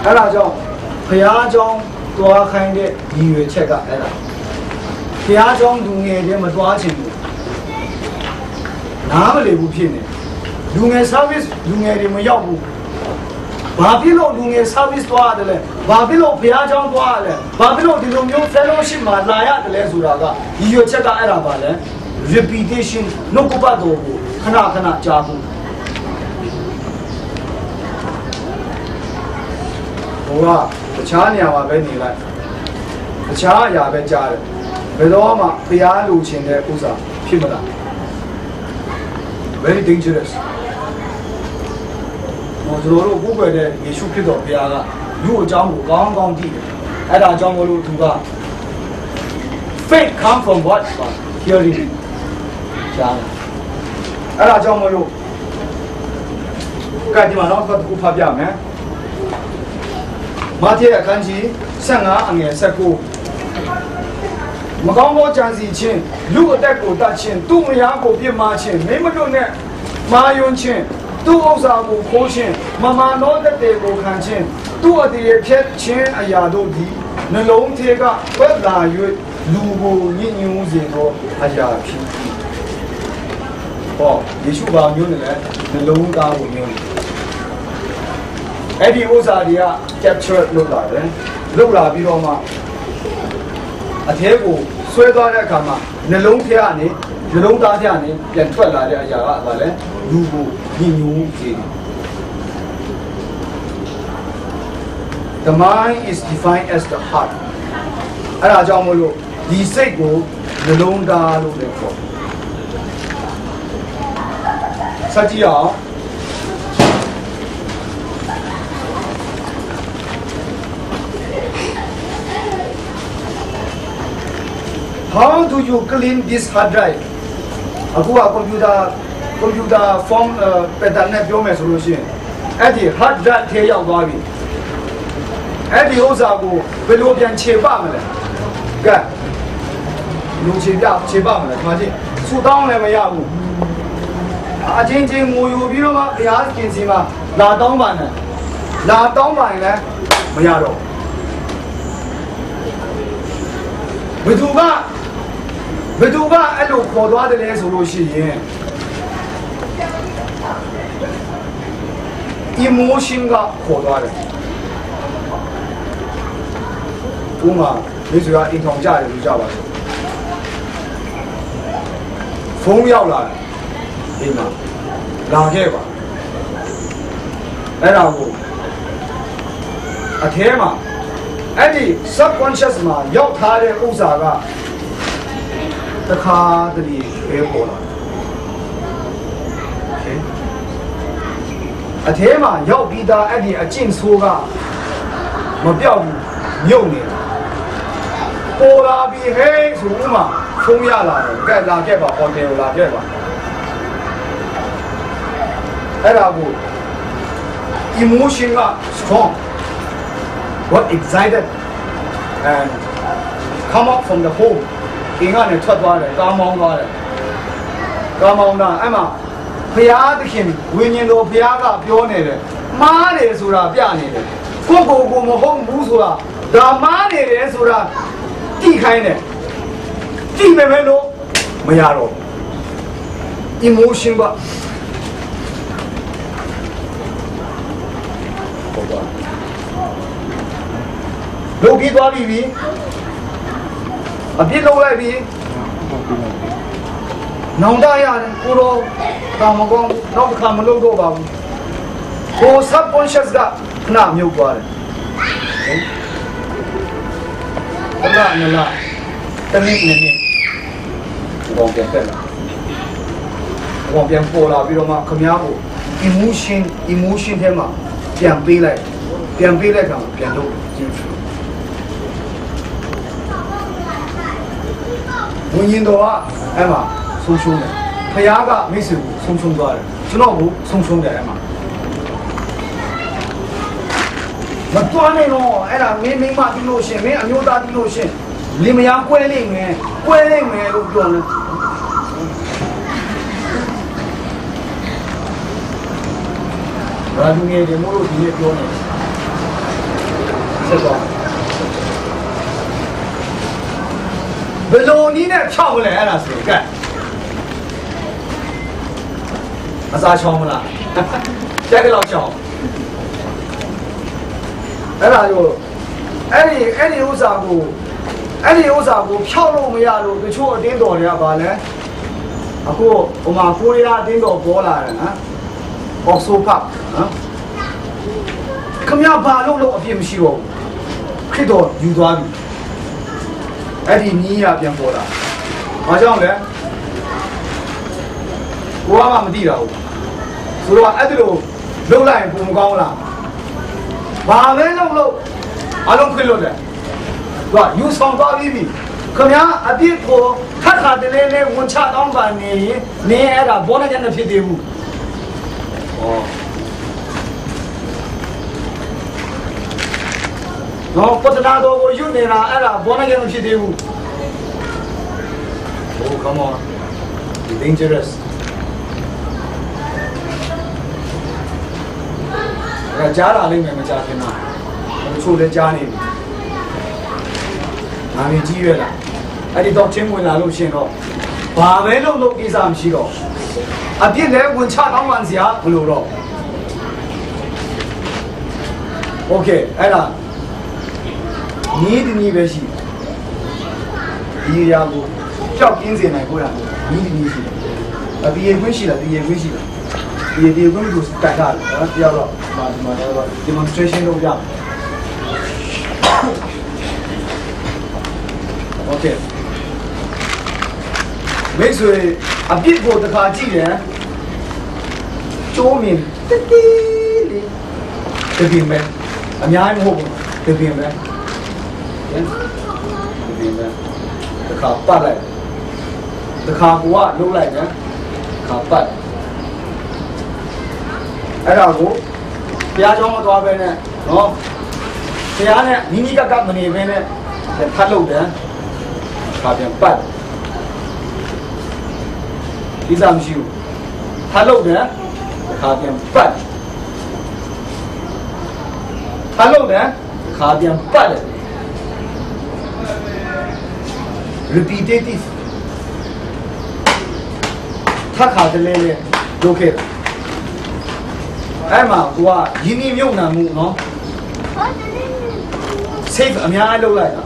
အဲ့ဒါကြောင့်ဘုရားကျောင်းသွားခိုင်းတဲ့ရည်ရွယ်ချက်ကအဲ့ဒါဘုရားကျောင်းလူငယ်တွေမသွားချင်ဘူးနားမလည်ဘူးဖြစ်နေလူငယ် service လူငယ်တွေမရောက်ဘူးဘာဖြစ်လို့လူငယ် service သွားရတယ်လဲဘာဖြစ်လို့ဘုရားကျောင်းသွားရတယ်ဘာဖြစ်လို့ဒီလိုမျိုး fellowship မှာလာရတယ်လဲဆိုတာကရည်ရွယ်ချက်ကအဲ့ဒါပါလဲ repetition နှုတ်ကပတ်တော်ကိုခဏခဏကြားဖို့ဟိုကတခြားနေရာမှာပဲနေလိုက်တခြားအရာပဲကြားတယ်ဘယ်တော့မှဘုရားလိုချင်တဲ့ဥစ္စာဖြစ်မလား very dangerous ကျွန်တော်တို့ကိုယ်ပဲတဲ့ယေရှုခရစ်တော်ဘုရားကလူအကြောင်းကိုကောင်းကောင်းသိတယ်အဲ့ဒါကြောင့်မလို့သူက faith come from what hearing ကြားတယ်အဲ့ဒါကြောင့်မလို့ကဲဒီမှာတော့တစ်ခုဖတ်ပြမယ်မာသဲအခန်းကြီး15အငယ်19မကောင်းသောကြံစီခြင်းလူအသက်ကိုတတ်ခြင်းသူ့မယားကိုပြစ်မှားခြင်းမိမတို့နဲ့မာယွန်းခြင်းသူ့ဥစ္စာကိုခိုးခြင်းမမာနောသက်တွေကိုခံခြင်းသူ့အတည်ရဖြတ်ခြင်းအရာတို့သည်နှလုံးထဲကဝက်လာ၍လူကိုညှဉ်းညူးစေသောအရာဖြစ်၏ဟောယေရှုဘာမျိုးနဲ့လဲနှလုံးသားကိုမျိုးအဲ့ဒီဥစ္စာတွေက capture လုပ်လာတယ်လုပ်လာပြီးတော့မှအသေးကိုဆွဲသွားတဲ့အခါမှာနှလုံးထဲကနေနှလုံးသားထဲကနေပြန်ထွက်လာတဲ့အရာကဘာလဲလူကိုညှဉ်းညူးစေတယ် The mind is defined as the heart အဲ့ဒါကြောင့်မလို့ဒီစိတ်ကိုနှလုံးသားလို့လည်းခေါ်စကြည့်အောင်How do you clean this hard drive? အခုကကွန်ပျူတာ form pattern နဲ့ပြောမယ်ဆိုလို့ရှိရင်အဲ့ဒီ hard drive ထဲရောက်သွားပြီအဲ့ဒီဥစ္စာကိုဘယ်လိုပြန်ခြေပမလဲကဲလူခြေပမလဲဒီမှာကြည့်စူတောင်းလည်းမရဘူးအချင်းချင်းငိုယူပြီးတော့မှဘုရားခင်စီမှာလာတောင်းပါနဲ့လာတောင်းပါရင်လည်းမရတော့ဘယ်သူကအဲ့လိုခေါ်သွားတယ်လဲဆိုလို့ရှိရင် emotion ကခေါ်သွားတယ်ဥမာမိတ်ဆွေကအင်ထောင်ကြတယ်လို့ကြပါစို့ဖုန်းရောက်လာတယ်အိမ်မှာလာခဲ့ပါအဲ့ဒါကိုအထဲမှာအဲ့ဒီ subconscious မှာရောက်ထားတဲ့ဥစ္စာကတခါတလေပဲပေါ်လာတယ်အထဲမှာရောက်ပြီးသားအဲ့ဒီအကျင့်ဆိုးကမပြောက်ဘူးမြုပ်နေတယ်ပေါ်လာပြီးဟဲ့ဆိုဥမာဖုန်းရလာတယ်ကဲလာခဲ့ပါဟိုတယ်ကိုလာခဲ့ပါအဲ့ဒါကို emotion က strong what excited and come out from the home ဒီကနေထွက်သွားတယ်ကားမောင်းသွားတယ်ကားမောင်းတာအဲ့မှာဘုရားသခင်ဝိညာဉ်တော်ဘုရားကပြောနေတယ်မားတယ်ဆိုတာပြနေတယ်ကိုမဟုတ်ဘူးဆိုတာဒါမားနေတယ်ဆိုတာကြည့်ခိုင်းတယ်ကြည့်မယ်ပဲလို့မရတော့ emotion ကဟုတ်ပါလုပ်ပြီးသွားပြီအပြစ်လုပ်လိုက်ပြီနောင်တရတယ်ကိုတော့တောင်မကောင်းနောက်တစ်ခါမလုပ်တော့ပါဘူးကို subconscious ကခဏမြုပ်သွားတယ်ဘယ်လားနလားတနည်းနည်းဘောပြန်တက်လာဘောပြန်ပေါ်လာပြီးတော့မှခမ ्या ကို emotion ထဲမှာပြန်ပေးလိုက်ကမှပြန်လုပ်ကြည့်ဝိညာဉ်တော်ကအဲ့မှာဆုံးရှုံးတယ်ဖခင်ကမိတ်ဆွေကိုဆုံးရှုံးသွားတယ်ကျွန်တော်ကိုဆုံးရှုံးတယ်အဲ့မှာမတွားနိုင်တော့အဲ့ဒါမင်းမိမတီးလို့ရှင်မင်းအမျိုးသားတီးလို့ရှင်လင်မယားကွဲလိမ့်မယ်လို့ပြောတယ်ဘာလူငယ်တွေမို့လို့ဒီနေ့ပြောနေတယ် ဆက်သွားဘယ်လိုနည်းနဲ့ဖြောက်လဲအဲ့ဒါဆိုကဲမစားချောင်းမလားကြက်ကလောက်ချောင်းအဲ့ဒါကိုအဲ့ဒီဥစ္စာကိုဖြောက်လို့မရလို့တချို့အတင်းတော်တွေကပါလဲအခုဟိုမှာကိုရီးယားအတင်းတော်ပေါ်လာတယ်နော်အော်ဆိုဖတ်နော်ခမရဘာလို့အပြစ်မရှိတော့ခရစ်တော်ယူသွားပြီအဲ့ဒီနီးရပြန်ပေါ်လာဘာကြောင့်လဲကိုကမသိတာဟုတ်ဆိုတော့အဲ့ဒီလိုလှုပ်လိုက်ရင်ပုံမကောင်းလားဘာပဲလို့အလုံးခွင့်လို့တယ်သူကယူဆောင်သွားပြီးပြီခင်ဗျာအပြစ်ကိုခတ်ခါတလဲလဲဝန်ချတောင်းပါနေရင်နင်းအဲ့ဒါဘောနကျန်မဖြစ်သေးဘူးနော်ပတ္တနာတော်ကိုယူနေတာအဲ့ဒါဘောနကျန်မဖြစ်သေးဘူး Oh come on it's dangerous အဲ့ကြားလာလိမ့်မယ်မကြားခင်တော့ချို့လည်းကြားနေပြီငါမြင်ကြီးရွက်လာအဲ့ဒီတော့ချင်းဝင်လာလို့ရှင်တော့ဘာပဲလုပ်ကိစ္စမရှိတော့အပြစ်လည်းဝင်ချတောင်းပန်စရာဘလို့တော့ Okay အဲ့ဒါနီးနီးပဲရှိဒီရာကိုကြောက်ကင်းစင်နိုင်ကိုရနီးနီးရှိတယ်အပြေခွင့်ရှိလားပြေခွင့်ရှိလားပြေခွင့်ကိုတက်တာနော်ပြောတော့ဒီမှာတော့ demonstration လုပ်ကြOkay မိတ်ဆွေအပြစ်ကိုတစ်ခါကြည့်ရင်ကျိုးမြင်တိတိလေးတပြင်းပဲအများကြီးမဟုတ်ဘူးတပြင်းပဲတစ်ခါပတ်လိုက်တစ်ခါကိုကလှုပ်လိုက်တယ်တစ်ခါပတ်အဲ့ဒါကိုဘုရားကျောင်းမသွားပဲနဲ့နော်ဘုရားနဲ့နီးနီးကပ်ကပ်မနေပဲနဲ့ဖတ်လို့တယ်ခါပြန်ပတ်ဒီစားမရှိဘူးဖတ်လို့တယ်ခါပြန်ပတ်ဖတ်လို့တယ်ခါပြန်ပတ်တယ် repetitive ထပ်ခါတလဲလဲလုပ်ခဲ့အဲ့မှာကိုကယင်းနှမြုပ်နှံမှုနော် save အများကြီးလုပ်လိုက်တာ